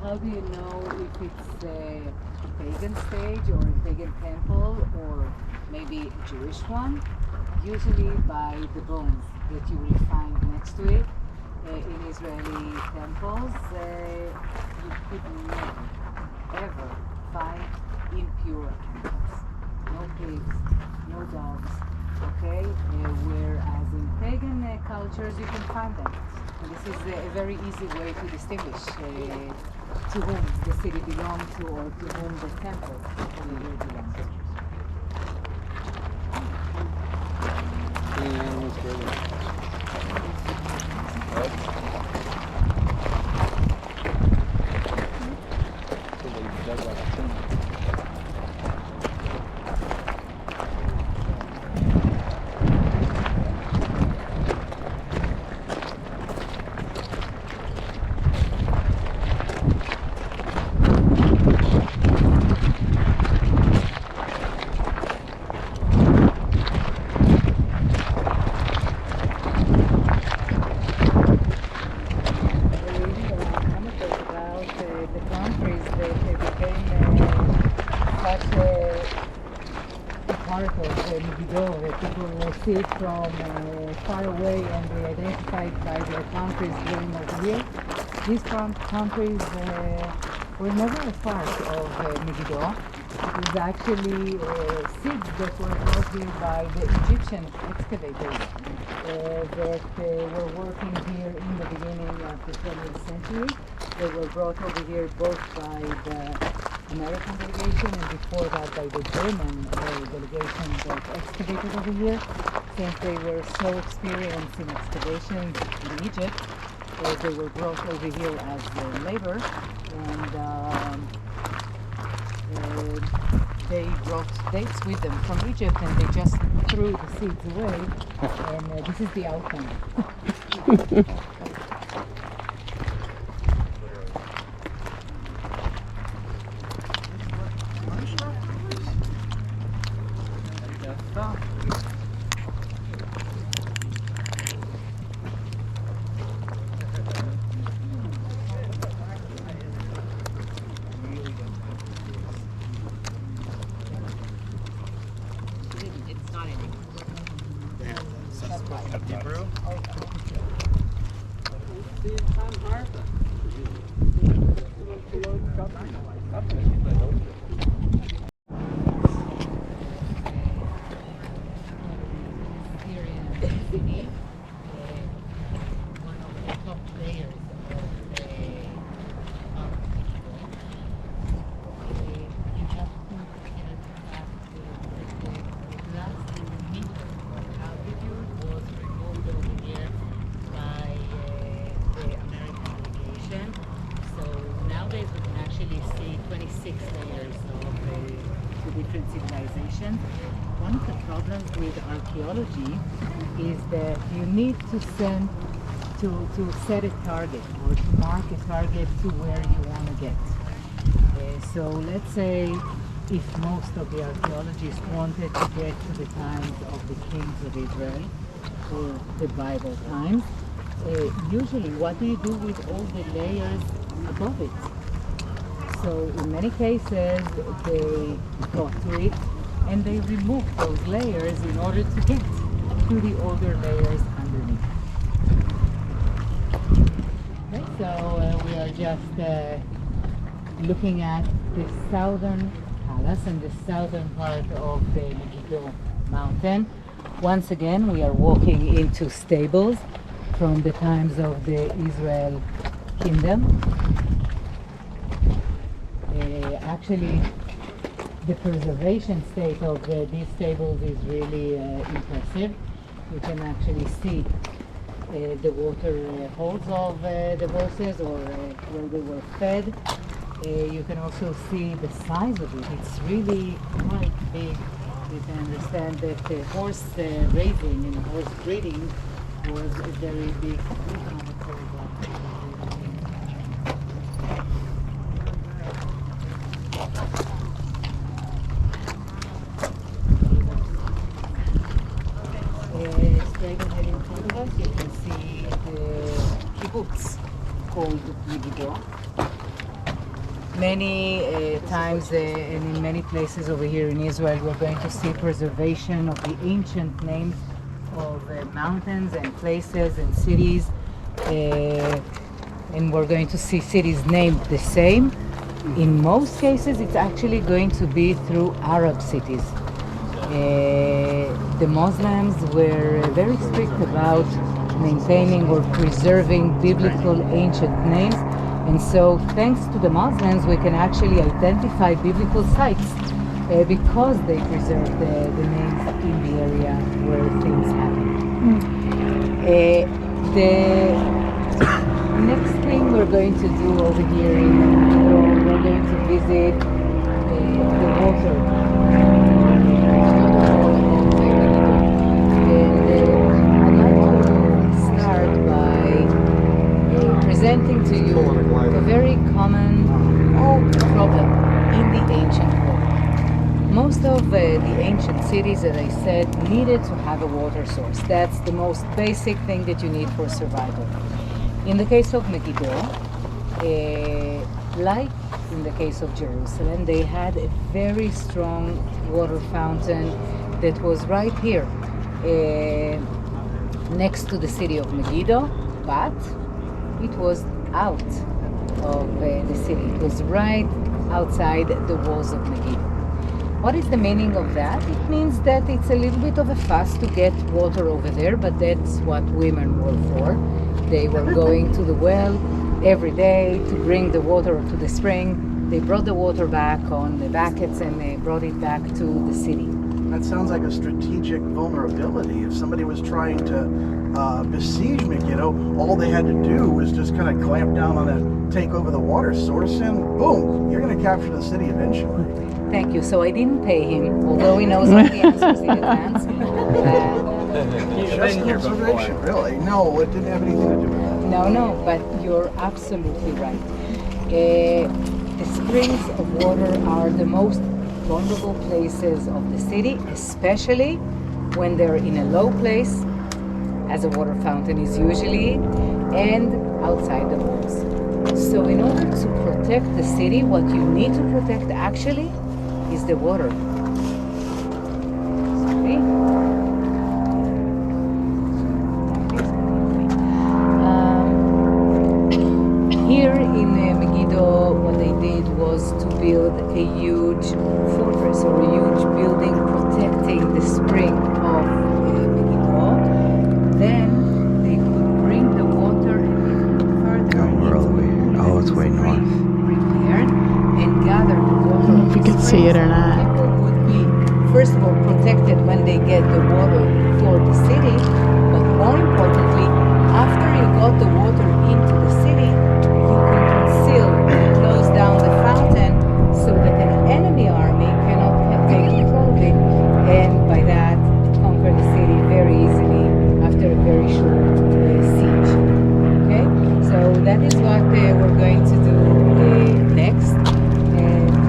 How do you know if it's a pagan stage or a pagan temple or maybe a Jewish one? Usually by the bones that you will find next to it. In Israeli temples, you could never, ever find impure animals. No pigs, no dogs, okay? Whereas in pagan cultures you can find them. And this is a very easy way to distinguish to whom the city belongs to or to whom the temple belongs to. People see it from far away and they identified by their countries going over here. These countries were never a part of Megiddo. It was actually seeds that were brought here by the Egyptian excavators that were working here in the beginning of the 20th century. They were brought over here both by the American delegation and before that by the German delegation that excavated over here. Since they were so experienced in excavations in Egypt, they were brought over here as labor, and they brought dates with them from Egypt and they just threw the seeds away, and this is the outcome. Hebrew? One of the problems with archaeology is that you need to set a target or to mark a target to where you want to get. So let's say if most of the archaeologists wanted to get to the times of the kings of Israel or the Bible times, usually what do you do with all the layers above it? So in many cases they got to it and they removed those layers in order to get to the older layers underneath. Okay, so we are just looking at the southern palace and the southern part of the Megiddo mountain. Once again, we are walking into stables from the times of the Israel kingdom. Actually, the preservation state of these stables is really impressive. You can actually see the water holes of the horses or where they were fed. You can also see the size of it. It's really quite big. You can understand that horse raising and horse breeding was a very big economic program. Straight ahead in front of us, you can see the kibbutz called Megiddo. Many times and in many places over here in Israel, we're going to see preservation of the ancient names of mountains and places and cities. And we're going to see cities named the same. In most cases, it's actually going to be through Arab cities. The Muslims were very strict about maintaining or preserving biblical ancient names. And so, thanks to the Muslims, we can actually identify biblical sites because they preserved the names in the area where things happened. The next thing we're going to do over here in Megiddo, we're going to visit the water. Presenting to you a very common problem in the ancient world. Most of the ancient cities, as I said, needed to have a water source. That's the most basic thing that you need for survival. In the case of Megiddo, like in the case of Jerusalem, they had a very strong water fountain that was right here next to the city of Megiddo, but it was out of the city. It was right outside the walls of Megiddo. What is the meaning of that? It means that it's a little bit of a fuss to get water over there, but that's what women were for. They were going to the well every day to bring the water to the spring. They brought the water back on the buckets and they brought it back to the city. That sounds like a strategic vulnerability. If somebody was trying to besiege Megiddo, all they had to do was just kind of clamp down on it, take over the water source, and boom, you're going to capture the city eventually. Thank you. So I didn't pay him, although he knows all the answers in advance. Just observation, really. No, it didn't have anything to do with that. No, but you're absolutely right. The springs of water are the most vulnerable places of the city, especially when they're in a low place, as a water fountain is usually, and outside the walls. So in order to protect the city, what you need to protect actually is the water. Here in Megiddo, what they did was to build a huge fortress or a huge building protecting the spring of Megiddo. Then they could bring the water a little further. Where are we? Oh, it's way north. Prepared and gather the water. I don't know if you can see it or not. People would be, first of all, protected when they get the water for the city, but more importantly, after you got the water into the city, you can conceal and close down the fountain so that an enemy army cannot take control of it, and by that conquer the city very easily after a very short siege. Okay, so that is what we're going to do next.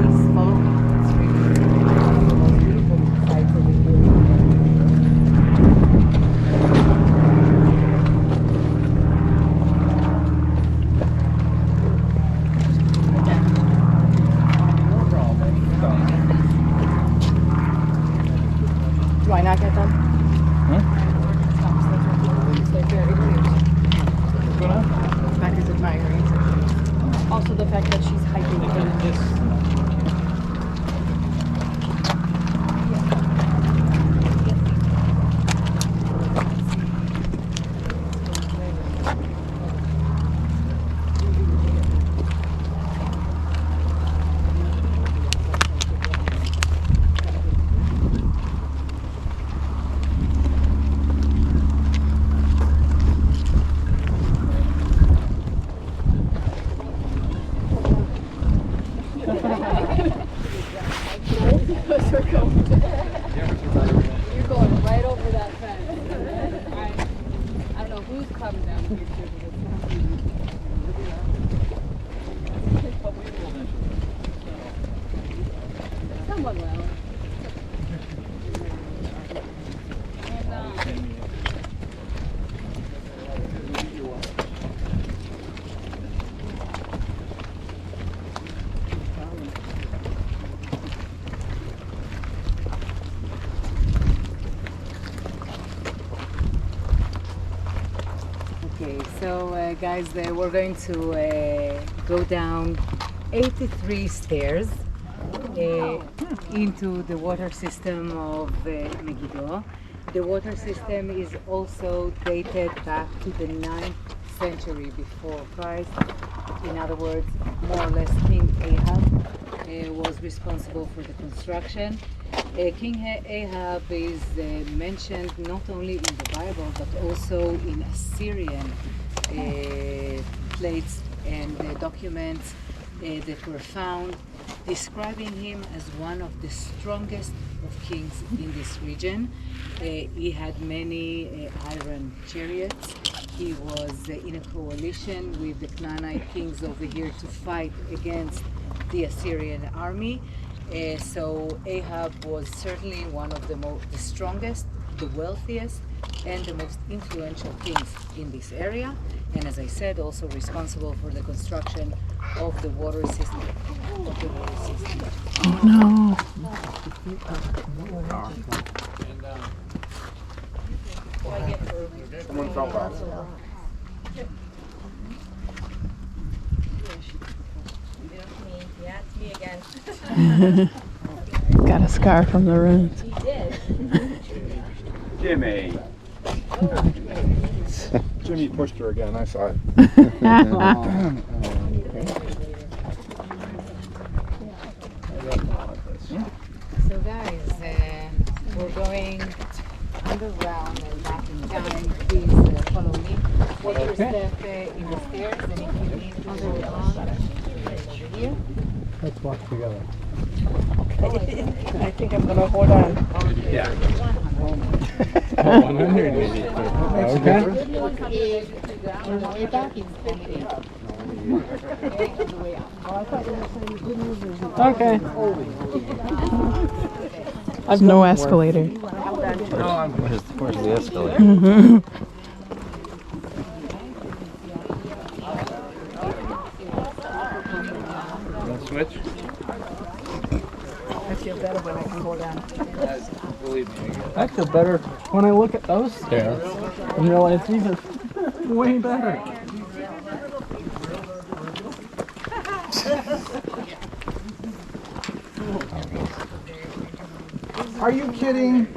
Please follow me. It's really one of the most beautiful sights over here. Do I not get them? They're very cute. What's going on? Mac is admiring. Also the fact that she's hyping things. You're going right over that fence. I don't know who's coming down here, but someone will. Okay, so guys, we're going to go down 83 stairs into the water system of Megiddo. The water system is also dated back to the 9th century before Christ. In other words, more or less King Ahab was responsible for the construction. King Ahab is mentioned not only in the Bible but also in Assyrian plates and documents that were found, describing him as one of the strongest of kings in this region. He had many iron chariots. He was in a coalition with the Canaanite kings over here to fight against the Assyrian army. So Ahab was certainly one of the strongest, the wealthiest, and the most influential kings in this area. And as I said, also responsible for the construction of the water system. Oh no. Someone fell off. Yeah, it's me again. Got a scar from the ruins. He did. Jimmy. Jimmy pushed her again. I saw it. So guys, we're going underground and back in time. Please follow me. Take your step in the stairs, and if you need to go on over here. Let's walk together. I think I'm gonna hold on. Yeah. 100 maybe. Okay. Okay. I've no escalator. Where's the escalator? Switch? I feel better when I can hold on. Believe me. I feel better when I look at those stairs and realize these are way better. Are you kidding?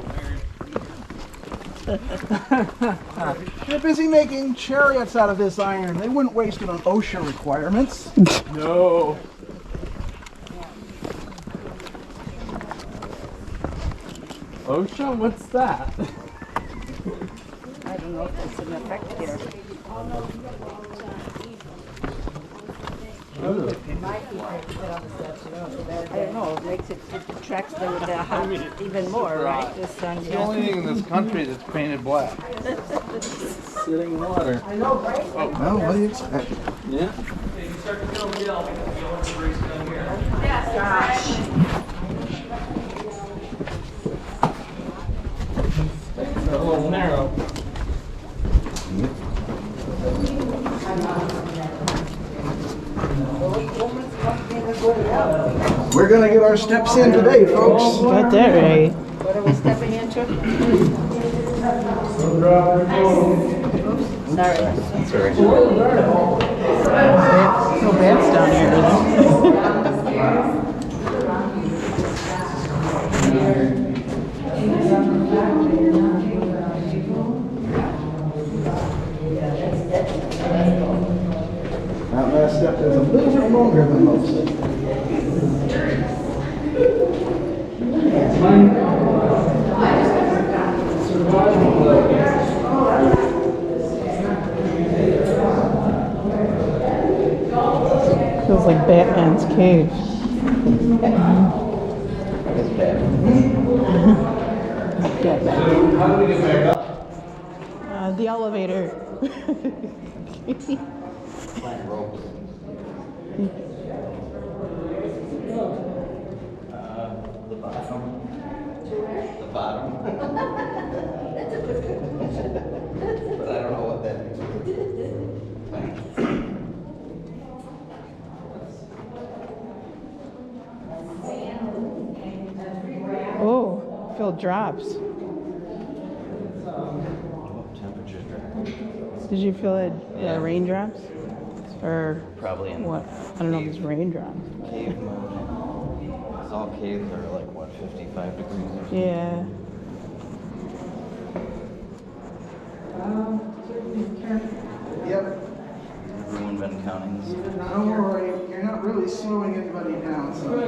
They're busy making chariots out of this iron. They wouldn't waste it on OSHA requirements. No. OSHA? What's that? I don't know if it's an effect here. I don't know, it makes it attracts the hot even more, right? The sun. It's the only thing in this country that's painted black. Sitting water. Well, what do you expect? Yeah. It's a little narrow. We're gonna get our steps in today, folks. Got that right. What are we stepping into? Oops, sorry. No bats down here, is That last step is a little bit longer than most. Feels like Batman's cave. It's bad. How do we get back up? The elevator. Plant ropes. The bottom. The bottom. But I don't know what that means. Oh, feel drops. What temperature drop? Did you feel it? Raindrops? Or Probably in what? I don't know if it's raindrops. cave mode. Because all caves are like, what, 55 degrees or something? Yeah. Yep. Everyone been counting this? Don't worry, you're not really slowing anybody down, so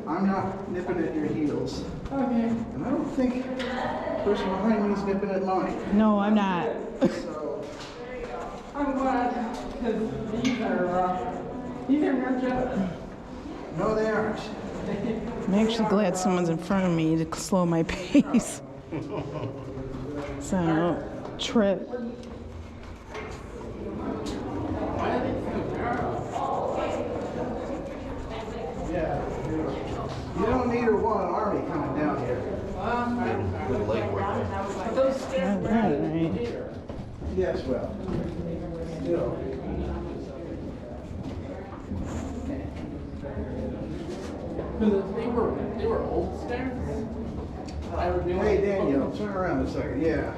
I'm not nipping at your heels. Okay. And I don't think the person behind me is nipping at mine. No, I'm not. So, I'm glad, because these are real jokes. no, they aren't. I'm actually glad someone's in front of me to slow my pace. So I don't trip. Yeah. You don't need or want an army coming down here. Good leg work. Those stairs were out of the Right. theater. Yes, well, still. Because they were old stairs. I would be Hey, Daniel, turn around a second. Yeah.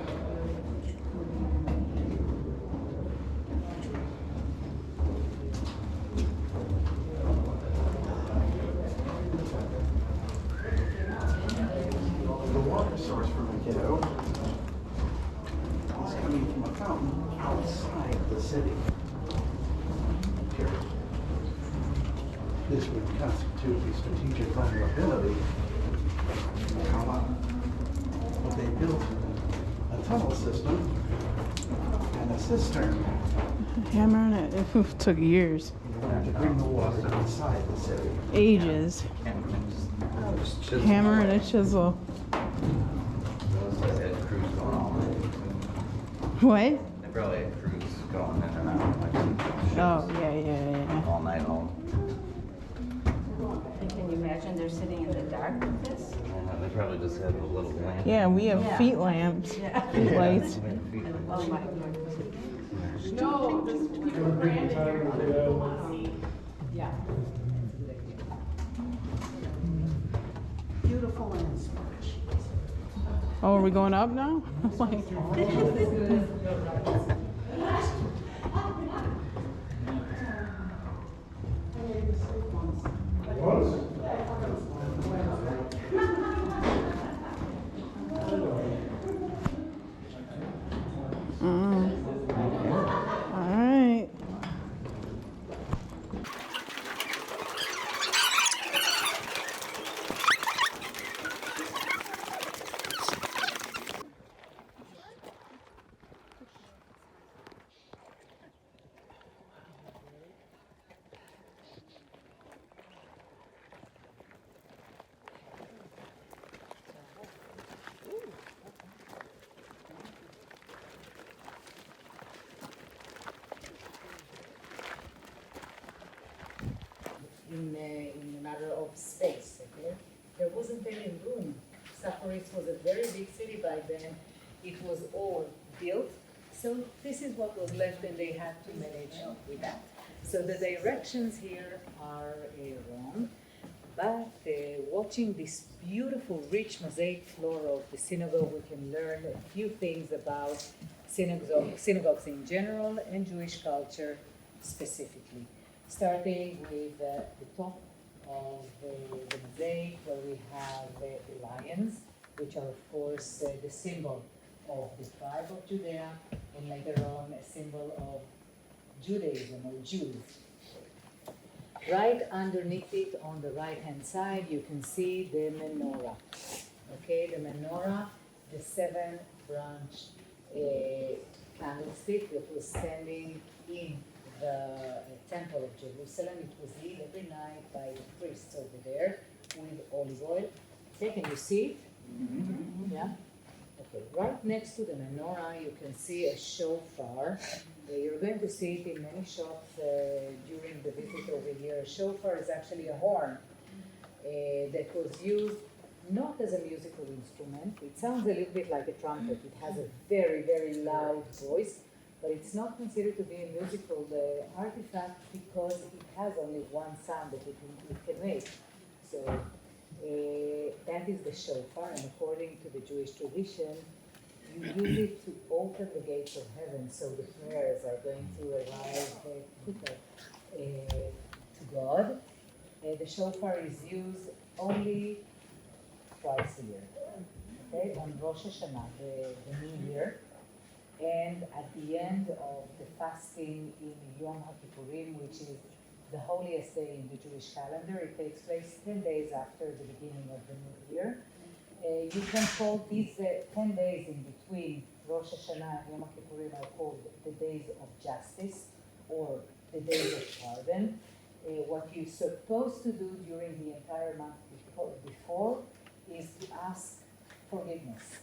The water source for Megiddo is coming from a fountain outside the city. Here. This would constitute a strategic vulnerability. But they built a tunnel system and a cistern Hammer on it. It took years. in order to bring the water inside the city. Ages. Hammer and a chisel. Those guys had crews going all night. What? They probably had crews going in and out like Oh, yeah. all night long. And can you imagine they're sitting in the dark with this? Yeah, they probably just had a little lamp. Yeah, we have feet lamps. Feet lights. Oh my goodness. No, just people crammed here. Yeah. Beautiful and inspirational. Oh, are we going up now? Like, all right. In a matter of space, okay? There wasn't any room. Zippori was a very big city back then. It was all built. So this is what was left and they had to manage with that. So the directions here are wrong. But watching this beautiful, rich mosaic floor of the synagogue, we can learn a few things about synagogues in general and Jewish culture specifically. Starting with the top of the mosaic, where we have the lions, which are, of course, the symbol of the tribe of Judea, and later on a symbol of Judaism or Jews. Right underneath it, on the right-hand side, you can see the menorah. Okay, the menorah, the seven-branch candlestick that was standing in the Temple of Jerusalem. It was lit every night by the priests over there with olive oil. Okay, can you see it? Yeah? Okay, right next to the menorah, you can see a shofar. You're going to see it in many shops during the visit over here. A shofar is actually a horn that was used not as a musical instrument. It sounds a little bit like a trumpet. It has a very, very loud voice, but it's not considered to be a musical artifact because it has only one sound that it can make. So that is the shofar, and according to the Jewish tradition, you use it to open the gates of heaven, so the prayers are going to arrive quicker to God. The shofar is used only twice a year, okay? On Rosh Hashanah, the New Year, and at the end of the fasting in Yom HaKippurim, which is the holiest day in the Jewish calendar. It takes place 10 days after the beginning of the New Year. You can call these 10 days in between Rosh Hashanah and Yom Kippurim are called the days of justice or the days of pardon. What you're supposed to do during the entire month before is to ask forgiveness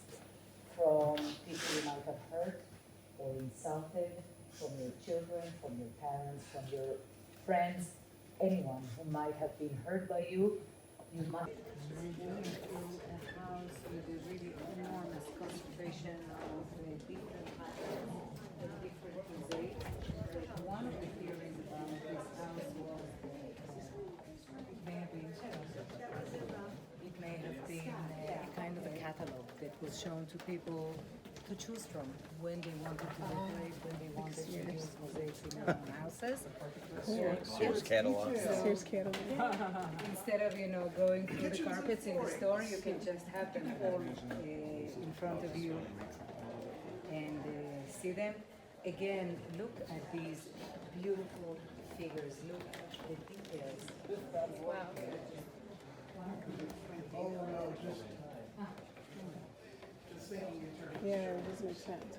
from people you might have hurt or insulted, from your children, from your parents, from your friends, anyone who might have been hurt by you. You must. Going through a house with a really enormous concentration of different items and different cuisines. One of the theories about this house was it may have been a kind of a catalog that was shown to people to choose from when they wanted to decorate, when they wanted to use mosaics in their own houses. Sears catalog. Sears catalog. Instead of, going through the carpets in the store, you can just have them all in front of you and see them. Again, look at these beautiful figures. Look at the details. Wow. Oh, no, just... Yeah, it does make sense.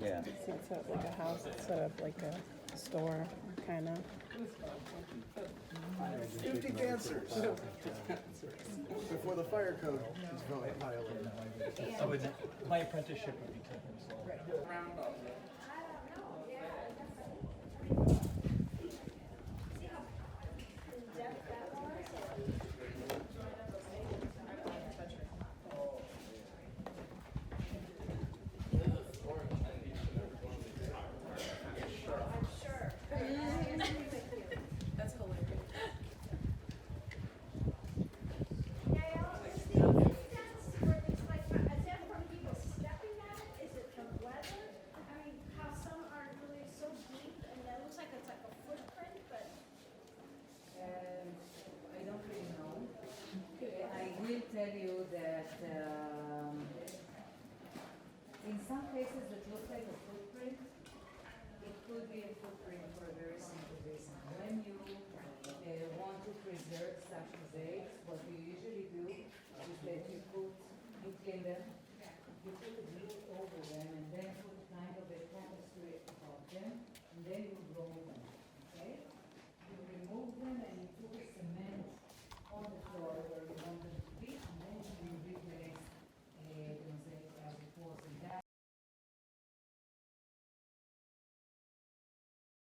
Yeah. It's not set up like a house, it's set up like a store, kind of. Empty dancers. Before the fire code is violated. My apprenticeship would be taken slow. Tell you that in some cases it looks like a footprint. It could be a footprint for a very simple reason. When you want to preserve such mosaics, what you usually do is that you clean them, you put a glue over them, and then put kind of a tapestry above them, and then you roll them.